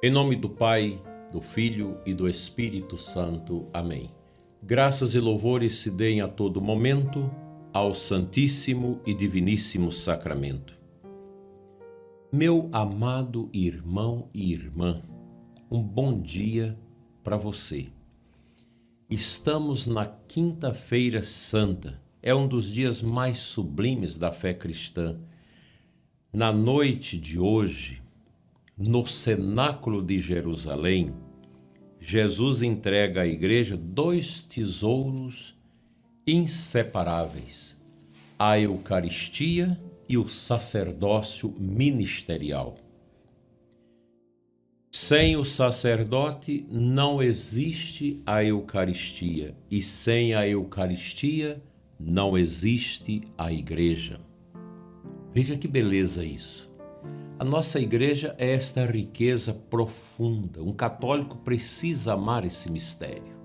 Em nome do Pai, do Filho e do Espírito Santo. Amém. Graças e louvores se deem a todo momento ao Santíssimo e Diviníssimo Sacramento. Meu amado irmão e irmã, um bom dia para você. Estamos na Quinta-feira Santa. É um dos dias mais sublimes da fé cristã. Na noite de hoje, no cenáculo de Jerusalém, Jesus entrega à igreja dois tesouros inseparáveis: a Eucaristia e o sacerdócio ministerial. Sem o sacerdote não existe a Eucaristia, e sem a Eucaristia não existe a igreja. Veja que beleza isso. A nossa igreja é esta riqueza profunda. Um católico precisa amar esse mistério.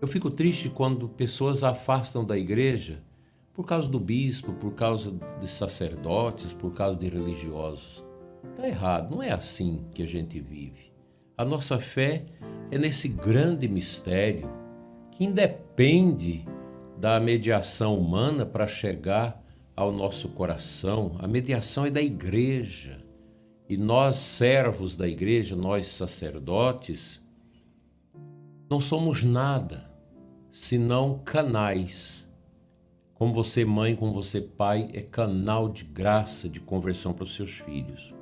Eu fico triste quando pessoas afastam da igreja por causa do bispo, por causa de sacerdotes, por causa de religiosos. Está errado, não é assim que a gente vive. A nossa fé é nesse grande mistério que independe da mediação humana para chegar ao nosso coração. A mediação é da igreja. E nós, servos da igreja, nós sacerdotes, não somos nada senão canais. Como você, mãe, como você, pai, é canal de graça, de conversão para os seus filhos.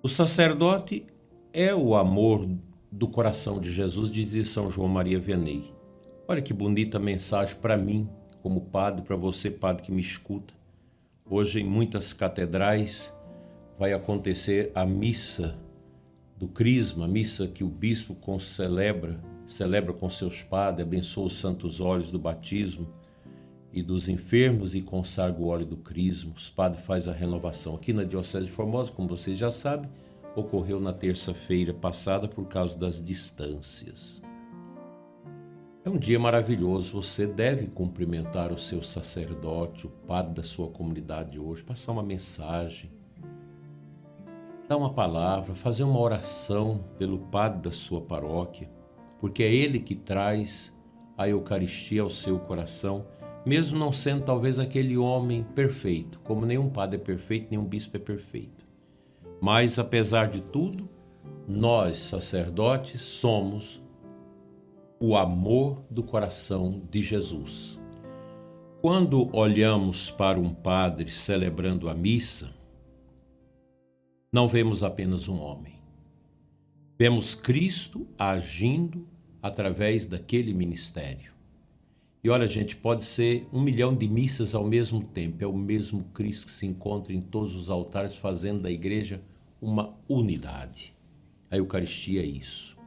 O sacerdote é o amor do coração de Jesus, dizia São João Maria Vianney. Olha que bonita mensagem para mim, como padre, para você, padre, que me escuta. Hoje, em muitas catedrais, vai acontecer a missa do Crisma, a missa que o bispo celebra com seus padres, abençoa os santos óleos do batismo e dos enfermos e consagra o óleo do Crisma. Os padres fazem a renovação. Aqui na Diocese de Formosa, como vocês já sabem, ocorreu na terça-feira passada por causa das distâncias. É um dia maravilhoso, você deve cumprimentar o seu sacerdote, o padre da sua comunidade hoje, passar uma mensagem, dar uma palavra, fazer uma oração pelo padre da sua paróquia, porque é ele que traz a Eucaristia ao seu coração, mesmo não sendo talvez aquele homem perfeito, como nenhum padre é perfeito, nenhum bispo é perfeito. Mas, apesar de tudo, nós, sacerdotes, somos o amor do coração de Jesus. Quando olhamos para um padre celebrando a missa, não vemos apenas um homem. Vemos Cristo agindo através daquele ministério. E olha, gente, pode ser 1 milhão de missas ao mesmo tempo. É o mesmo Cristo que se encontra em todos os altares, fazendo da igreja uma unidade. A Eucaristia é isso.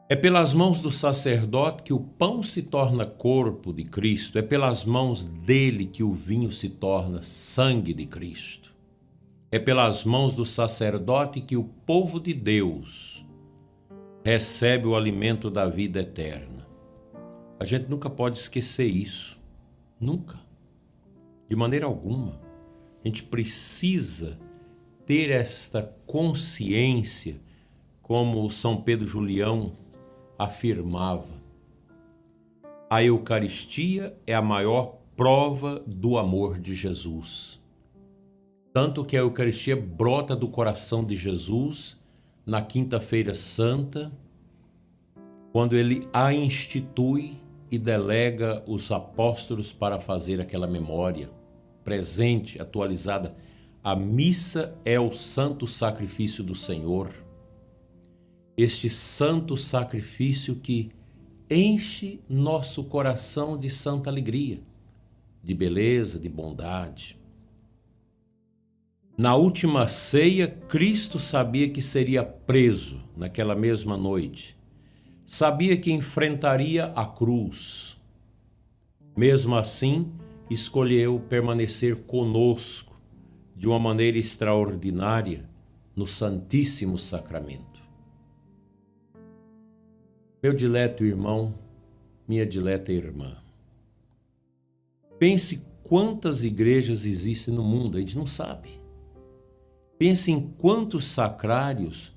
É pelas mãos do sacerdote que o pão se torna corpo de Cristo. É pelas mãos dele que o vinho se torna sangue de Cristo. É pelas mãos do sacerdote que o povo de Deus recebe o alimento da vida eterna. A gente nunca pode esquecer isso. Nunca. De maneira alguma. A gente precisa ter esta consciência, como São Pedro Julião afirmava: a Eucaristia é a maior prova do amor de Jesus. Tanto que a Eucaristia brota do coração de Jesus na Quinta-feira Santa, quando ele a institui e delega os apóstolos para fazer aquela memória presente, atualizada. A missa é o santo sacrifício do Senhor. Este santo sacrifício que enche nosso coração de santa alegria, de beleza, de bondade. Na última ceia, Cristo sabia que seria preso naquela mesma noite. Sabia que enfrentaria a cruz. Mesmo assim, escolheu permanecer conosco de uma maneira extraordinária no Santíssimo Sacramento. Meu dileto irmão, minha dileta irmã, pense quantas igrejas existem no mundo, a gente não sabe. Pense em quantos sacrários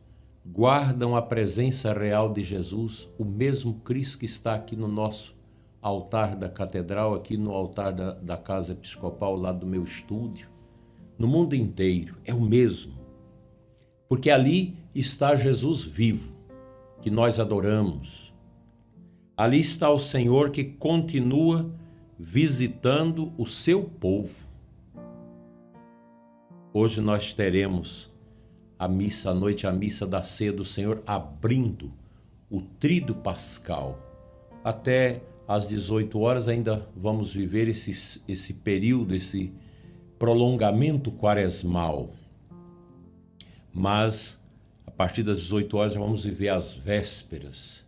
guardam a presença real de Jesus, o mesmo Cristo que está aqui no nosso altar da catedral, aqui no altar da casa episcopal, lá do meu estúdio. No mundo inteiro, é o mesmo. Porque ali está Jesus vivo, que nós adoramos. Ali está o Senhor que continua visitando o seu povo. Hoje nós teremos a missa à noite, a missa da ceia do Senhor, abrindo o tríduo pascal. Até às 18 horas ainda vamos viver esse período, esse prolongamento quaresmal. Mas a partir das 18 horas já vamos viver as vésperas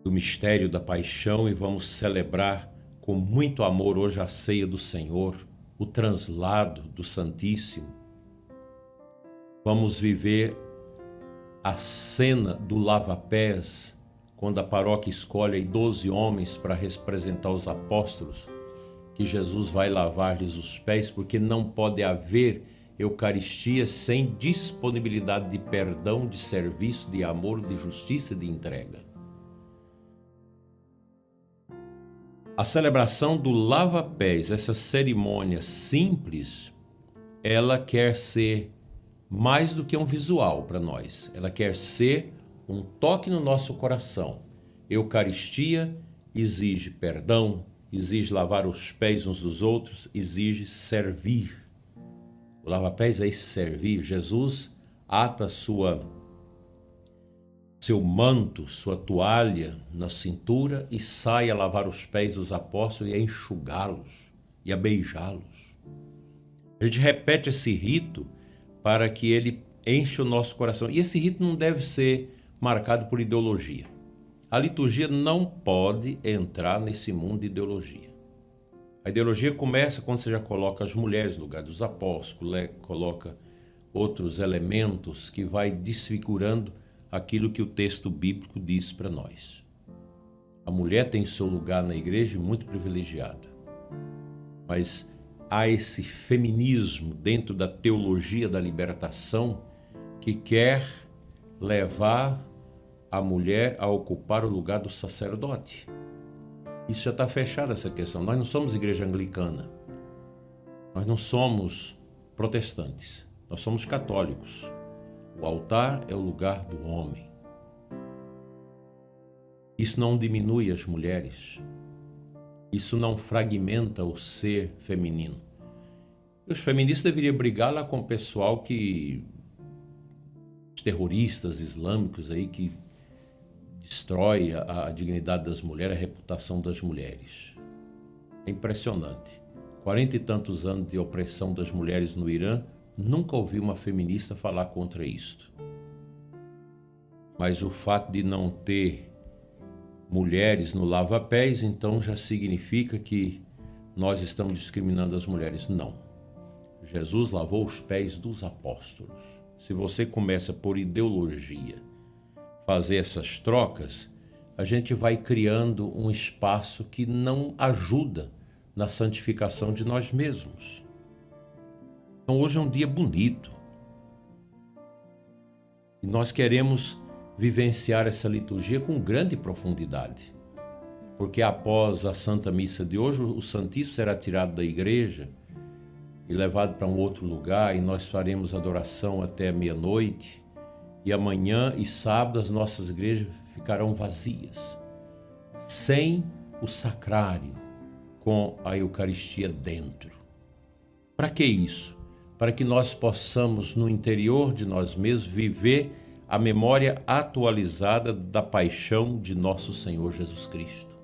do mistério da paixão e vamos celebrar com muito amor hoje a ceia do Senhor, o translado do Santíssimo. Vamos viver a cena do lava-pés, quando a paróquia escolhe aí 12 homens para representar os apóstolos, que Jesus vai lavar-lhes os pés, porque não pode haver Eucaristia sem disponibilidade de perdão, de serviço, de amor, de justiça e de entrega. A celebração do lava-pés, essa cerimônia simples, ela quer ser mais do que um visual para nós. Ela quer ser um toque no nosso coração. Eucaristia exige perdão, exige lavar os pés uns dos outros, exige servir. O lava-pés é esse servir. Jesus ata seu manto, sua toalha na cintura e sai a lavar os pés dos apóstolos e a enxugá-los e a beijá-los. A gente repete esse rito para que ele enche o nosso coração. E esse rito não deve ser marcado por ideologia. A liturgia não pode entrar nesse mundo de ideologia. A ideologia começa quando você já coloca as mulheres no lugar dos apóstolos, coloca outros elementos que vai desfigurando aquilo que o texto bíblico diz para nós. A mulher tem seu lugar na igreja muito privilegiado, mas há esse feminismo dentro da teologia da libertação que quer levar a mulher a ocupar o lugar do sacerdote. Isso já está fechado, essa questão. Nós não somos igreja anglicana, nós não somos protestantes, nós somos católicos. O altar é o lugar do homem. Isso não diminui as mulheres. Isso não fragmenta o ser feminino. Os feministas deveriam brigar lá com o pessoal os terroristas islâmicos aí que destrói a dignidade das mulheres, a reputação das mulheres. É impressionante. 40 e tantos anos de opressão das mulheres no Irã, nunca ouvi uma feminista falar contra isto. Mas o fato de não ter mulheres no lava-pés, então já significa que nós estamos discriminando as mulheres. Não. Jesus lavou os pés dos apóstolos. Se você começa por ideologia fazer essas trocas, a gente vai criando um espaço que não ajuda na santificação de nós mesmos. Então hoje é um dia bonito e nós queremos vivenciar essa liturgia com grande profundidade, porque após a Santa Missa de hoje, o Santíssimo será tirado da igreja e levado para um outro lugar e nós faremos adoração até meia-noite e amanhã e sábado as nossas igrejas ficarão vazias, sem o sacrário, com a Eucaristia dentro. Para que isso? Para que nós possamos, no interior de nós mesmos, viver a memória atualizada da paixão de nosso Senhor Jesus Cristo.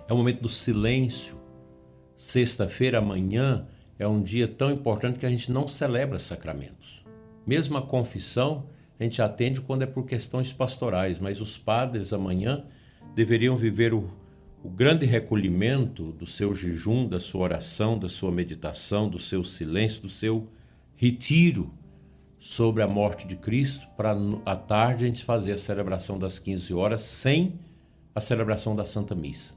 É o momento do silêncio. Sexta-feira, amanhã, é um dia tão importante que a gente não celebra sacramentos. Mesmo a confissão, a gente atende quando é por questões pastorais, mas os padres amanhã deveriam viver o grande recolhimento do seu jejum, da sua oração, da sua meditação, do seu silêncio, do seu retiro sobre a morte de Cristo, para à tarde a gente fazer a celebração das 15 horas sem a celebração da Santa Missa,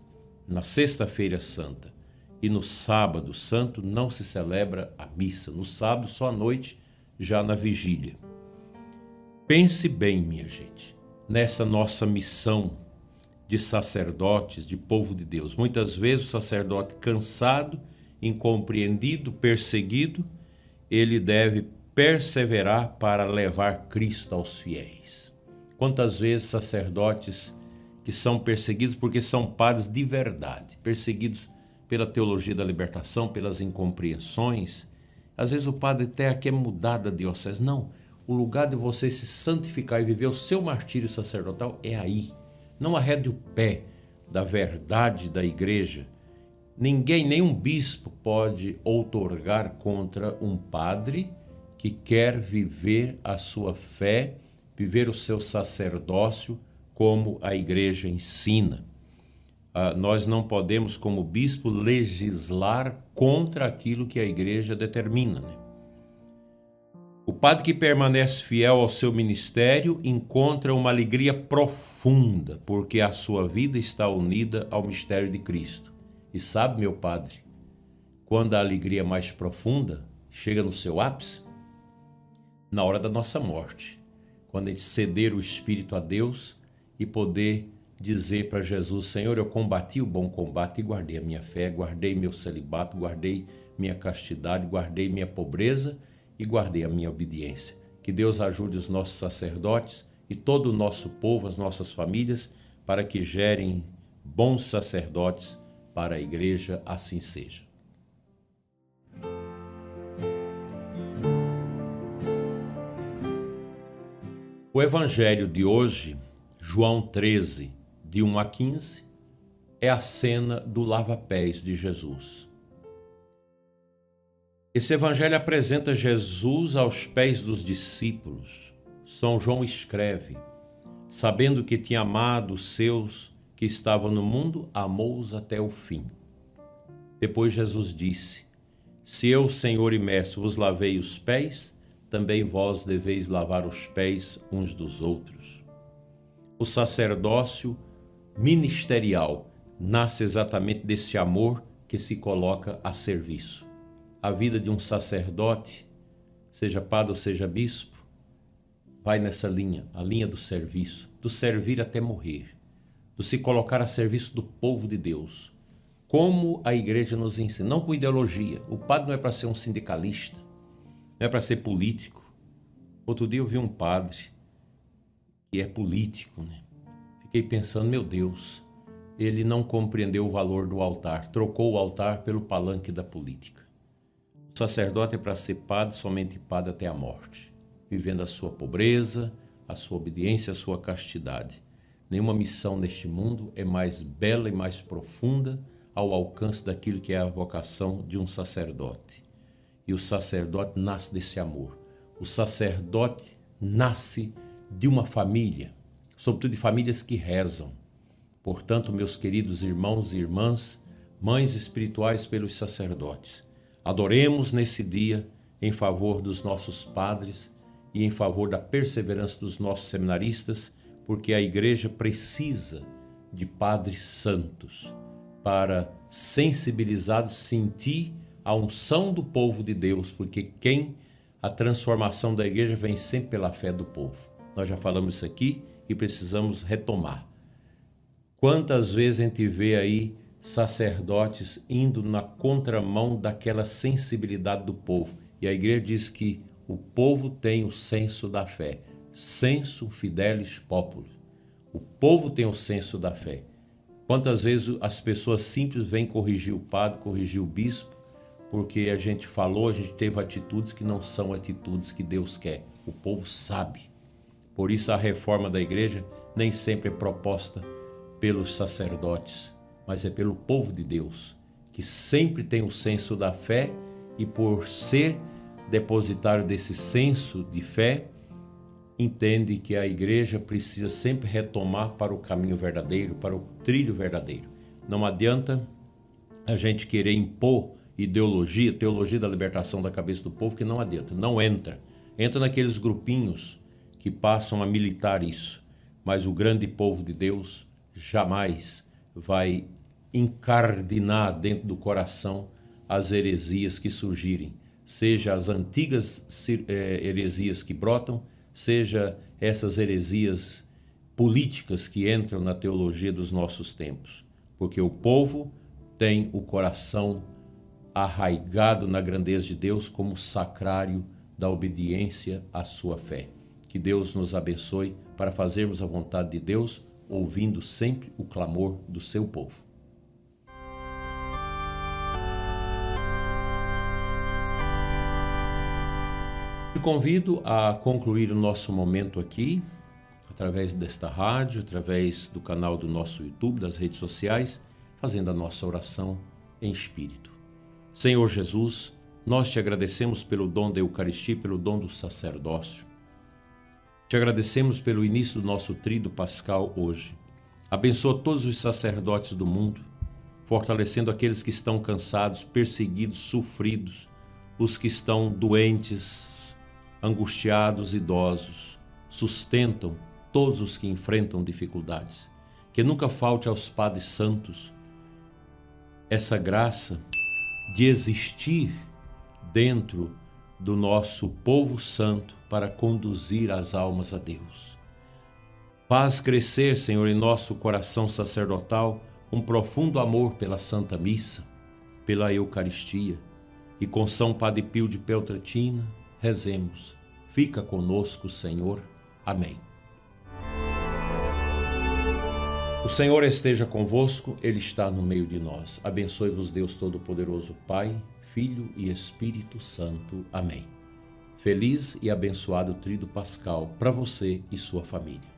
na Sexta-feira Santa. e no sábado santo não se celebra a missa. No sábado, só à noite, já na vigília. Pense bem, minha gente, nessa nossa missão de sacerdotes, de povo de Deus. Muitas vezes o sacerdote cansado, incompreendido, perseguido, ele deve perseverar para levar Cristo aos fiéis. Quantas vezes sacerdotes que são perseguidos porque são padres de verdade, perseguidos pela teologia da libertação, pelas incompreensões. Às vezes o padre até quer mudar da diocese. Não, o lugar de você se santificar e viver o seu martírio sacerdotal é aí. Não arrede o pé da verdade da igreja. Ninguém, nenhum bispo pode outorgar contra um padre que quer viver a sua fé, viver o seu sacerdócio como a igreja ensina. Nós não podemos, como bispo, legislar contra aquilo que a igreja determina, né? O padre que permanece fiel ao seu ministério encontra uma alegria profunda, porque a sua vida está unida ao mistério de Cristo. E sabe, meu padre, quando a alegria mais profunda chega no seu ápice? Na hora da nossa morte, quando a gente ceder o Espírito a Deus e poder dizer para Jesus: Senhor, eu combati o bom combate e guardei a minha fé, guardei meu celibato, guardei minha castidade, guardei minha pobreza e guardei a minha obediência. Que Deus ajude os nossos sacerdotes e todo o nosso povo, as nossas famílias, para que gerem bons sacerdotes para a igreja, assim seja. O evangelho de hoje, João 13, de 1 a 15, é a cena do lava-pés de Jesus. Esse evangelho apresenta Jesus aos pés dos discípulos. São João escreve: sabendo que tinha amado os seus que estavam no mundo, amou-os até o fim. Depois Jesus disse: se eu, Senhor e Mestre, vos lavei os pés, também vós deveis lavar os pés uns dos outros. O sacerdócio ministerial nasce exatamente desse amor que se coloca a serviço. A vida de um sacerdote, seja padre ou seja bispo, vai nessa linha, a linha do serviço, do servir até morrer, do se colocar a serviço do povo de Deus, como a igreja nos ensina, não com ideologia. O padre não é para ser um sindicalista, não é para ser político. Outro dia eu vi um padre que é político, né? Fiquei pensando, meu Deus, ele não compreendeu o valor do altar, trocou o altar pelo palanque da política. O sacerdote é para ser padre, somente padre até a morte, vivendo a sua pobreza, a sua obediência, a sua castidade. Nenhuma missão neste mundo é mais bela e mais profunda ao alcance daquilo que é a vocação de um sacerdote. E o sacerdote nasce desse amor. O sacerdote nasce de uma família, sobretudo de famílias que rezam. Portanto, meus queridos irmãos e irmãs, mães espirituais pelos sacerdotes, adoremos nesse dia em favor dos nossos padres e em favor da perseverança dos nossos seminaristas, porque a igreja precisa de padres santos para, sensibilizados, sentir a unção do povo de Deus, porque a transformação da igreja vem sempre pela fé do povo. Nós já falamos isso aqui e precisamos retomar. Quantas vezes a gente vê aí sacerdotes indo na contramão daquela sensibilidade do povo? E a igreja diz que o povo tem o senso da fé. Sensu fidelis populo. O povo tem o senso da fé. Quantas vezes as pessoas simples vêm corrigir o padre, corrigir o bispo, porque a gente falou, a gente teve atitudes que não são atitudes que Deus quer. O povo sabe. Por isso a reforma da igreja nem sempre é proposta pelos sacerdotes, mas é pelo povo de Deus, que sempre tem o senso da fé e, por ser depositário desse senso de fé, entende que a igreja precisa sempre retomar para o caminho verdadeiro, para o trilho verdadeiro. Não adianta a gente querer impor ideologia, teologia da libertação da cabeça do povo, que não adianta, não entra. Entra naqueles grupinhos que passam a militar isso, mas o grande povo de Deus jamais vai incardinar dentro do coração as heresias que surgirem, seja as antigas heresias que brotam, seja essas heresias políticas que entram na teologia dos nossos tempos, porque o povo tem o coração arraigado na grandeza de Deus como sacrário da obediência à sua fé. Que Deus nos abençoe para fazermos a vontade de Deus, ouvindo sempre o clamor do seu povo. Te convido a concluir o nosso momento aqui, através desta rádio, através do canal do nosso YouTube, das redes sociais, fazendo a nossa oração em espírito. Senhor Jesus, nós te agradecemos pelo dom da Eucaristia, pelo dom do sacerdócio. Te agradecemos pelo início do nosso tríduo pascal hoje. Abençoa todos os sacerdotes do mundo, fortalecendo aqueles que estão cansados, perseguidos, sofridos, os que estão doentes, angustiados, idosos. Sustentam todos os que enfrentam dificuldades. Que nunca falte aos padres santos essa graça de existir dentro do nosso povo santo para conduzir as almas a Deus. Faz crescer, Senhor, em nosso coração sacerdotal um profundo amor pela Santa Missa, pela Eucaristia, e com São Padre Pio de Peltrautina rezemos. Fica conosco, Senhor. Amém. O Senhor esteja convosco, Ele está no meio de nós. Abençoe-vos Deus Todo-Poderoso, Pai, Filho e Espírito Santo. Amém. Feliz e abençoado tríduo pascal para você e sua família.